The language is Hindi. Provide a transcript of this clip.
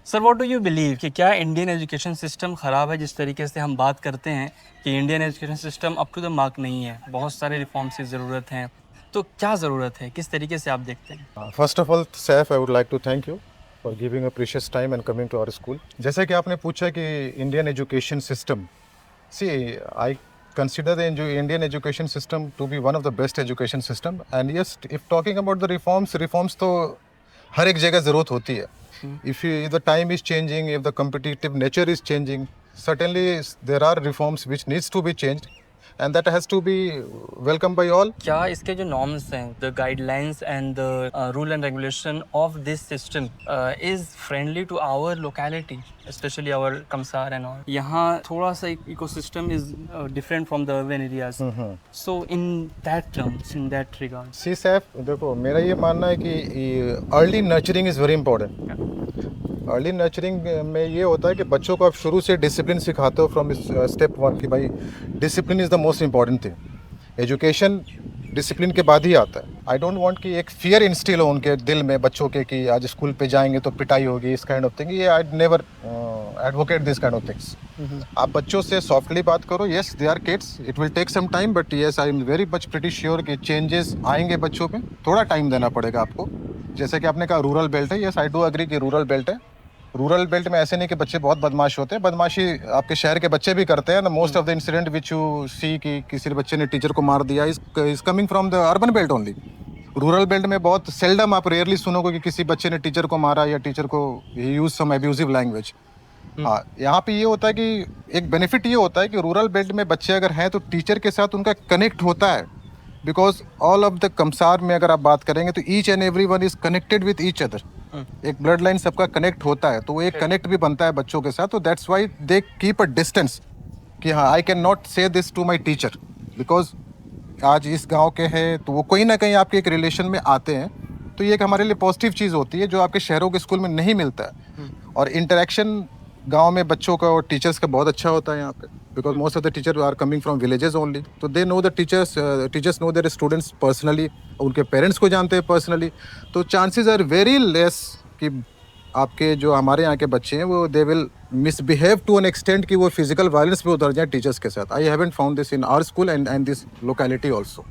Sir what do you believe कि क्या इंडियन एजुकेशन सिस्टम ख़राब है? जिस तरीके से हम बात करते हैं कि Indian education system up to the mark नहीं है, बहुत सारे रिफॉर्म्स की ज़रूरत है, तो क्या ज़रूरत है? किस तरीके से आप देखते हैं? First of all Saif, I would like to thank you for giving a precious time and coming to our school. जैसे कि आपने पूछा कि Indian education system, see I consider the Indian education system to be one of the best education system, and yes, if talking about the reforms तो हर एक जगह ज़रूरत होती है. If the time is changing, if the competitive nature is changing, certainly there are reforms which needs to be changed, and that has to be welcomed by all. क्या इसके जो नॉर्म्स हैं, the guidelines and the rule and regulation of this system is friendly to our locality, specially our Kamsar and all? यहाँ थोड़ा सा ecosystem is different from the urban areas, so in that terms, in that regard. See Saif, देखो मेरा ये मानना है कि early nurturing is very important. Early nurturing में ये होता है कि बच्चों को आप शुरू से डिसिप्लिन सिखाते हो फ्रॉम स्टेप वन, कि भाई discipline is the most important thing. Education discipline के बाद ही आता है। आई डोंट वांट कि एक फियर इंस्टिल हो उनके दिल में बच्चों के कि आज स्कूल पे जाएंगे तो पिटाई होगी, इस काइंड ऑफ थिंग। ये I never advocate this kind of things. आप बच्चों से सॉफ्टली बात करो। Yes, they are kids, it will take some time, but yes I am very much pretty sure कि चेंजेस आएंगे बच्चों में। थोड़ा टाइम देना पड़ेगा आपको। जैसे कि आपने कहा रूरल बेल्ट है, येस आई डू एग्री कि रूरल बेल्ट है। रूरल बेल्ट में ऐसे नहीं कि बच्चे बहुत बदमाश होते हैं, बदमाशी आपके शहर के बच्चे भी करते हैं। Most of the incident which you see कि किसी बच्चे ने टीचर को मार दिया is coming from the urban belt only. Rural belt में बहुत सेल्डम, आप रेयरली सुनोगे कि किसी बच्चे ने टीचर को मारा या टीचर को यूज सम अब्यूजिव लैंग्वेज। हाँ, यहाँ पे ये होता है कि एक बेनिफिट ये होता है कि रूरल बेल्ट में बच्चे अगर हैं तो टीचर के साथ उनका कनेक्ट होता है, बिकॉज ऑल ऑफ द कमसार में अगर आप बात करेंगे तो each and every one is connected with each other. एक ब्लड लाइन सबका कनेक्ट होता है, तो वो एक कनेक्ट भी बनता है बच्चों के साथ। तो that's why they keep a distance कि हाँ, I can not say this to my teacher, because आज इस गांव के हैं, तो वो कहीं ना कहीं आपके एक रिलेशन में आते हैं। तो ये एक हमारे लिए पॉजिटिव चीज़ होती है जो आपके शहरों के स्कूल में नहीं मिलता है। और इंटरेक्शन गांव में बच्चों का और टीचर्स का बहुत अच्छा होता है यहाँ पे, because most of the teacher are coming from villages only, तो they know the teachers know their students personally, उनके पेरेंट्स को जानते हैं पर्सनली। तो चांसेस आर वेरी लेस कि आपके जो हमारे यहाँ के बच्चे हैं वो they will misbehave to an extent कि वो फिजिकल वायलेंस पे उतर जाए टीचर्स के साथ। I haven't found this in our school and this locality also.